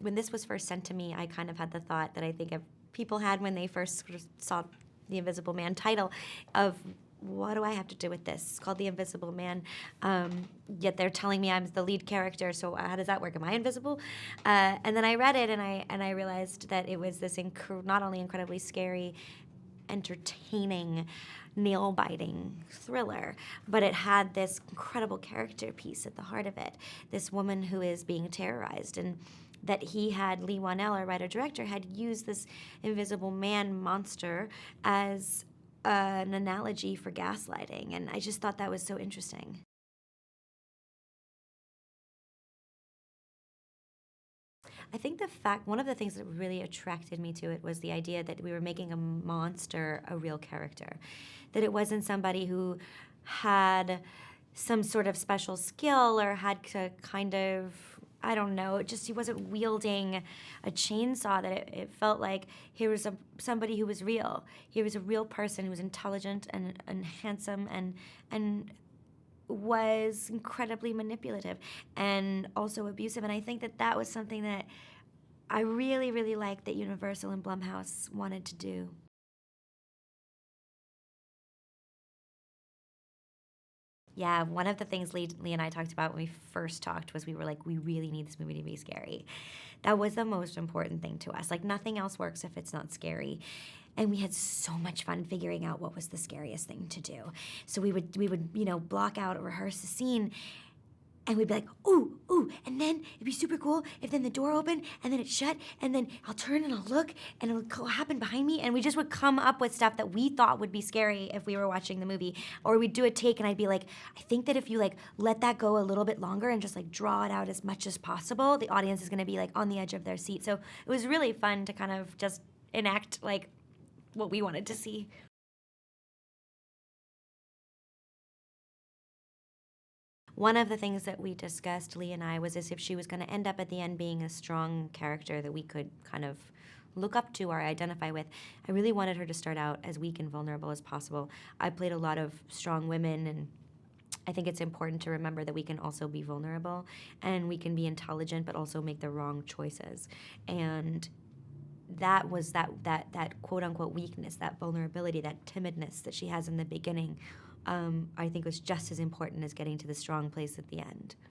when this was first sent to me, I kind of had the thought that I think people had when they first sort of saw the Invisible Man title of, what do I have to do with this? It's called The Invisible Man. Yet they're telling me I'm the lead character, so how does that work? Am I invisible? And then I read it, and I realized that it was this not only incredibly scary, entertaining, nail-biting thriller, but it had this incredible character piece at the heart of it. This woman who is being terrorized, and that Lee Wanell, our writer-director, had used this Invisible Man monster as an analogy for gaslighting, and I just thought that was so interesting. I think one of the things that really attracted me to it was the idea that we were making a monster a real character, that it wasn't somebody who had some sort of special skill or had to kind of, I don't know, he wasn't wielding a chainsaw, that it felt like here was somebody who was real. Here was a real person who was intelligent and handsome and was incredibly manipulative and also abusive. And I think that was something that I really, really liked that Universal and Blumhouse wanted to do. Yeah, one of the things Lee and I talked about when we first talked was we were like, we really need this movie to be scary. That was the most important thing to us. Like, nothing else works if it's not scary. And we had so much fun figuring out what was the scariest thing to do. So we would block out or rehearse a scene, and we'd be like, ooh, ooh, and then it'd be super cool if then the door opened and then it shut, and then I'll turn and I'll look and it'll happen behind me, and we just would come up with stuff that we thought would be scary if we were watching the movie. Or we'd do a take and I'd be like, I think that if you let that go a little bit longer and just draw it out as much as possible, the audience is gonna be on the edge of their seat. So it was really fun to kind of just enact what we wanted to see. One of the things that we discussed, Lee and I, was as if she was going to end up at the end being a strong character that we could kind of look up to or identify with. I really wanted her to start out as weak and vulnerable as possible. I played a lot of strong women, and I think it's important to remember that we can also be vulnerable, and we can be intelligent but also make the wrong choices. And that was that quote-unquote weakness, that vulnerability, that timidness that she has in the beginning, I think was just as important as getting to the strong place at the end.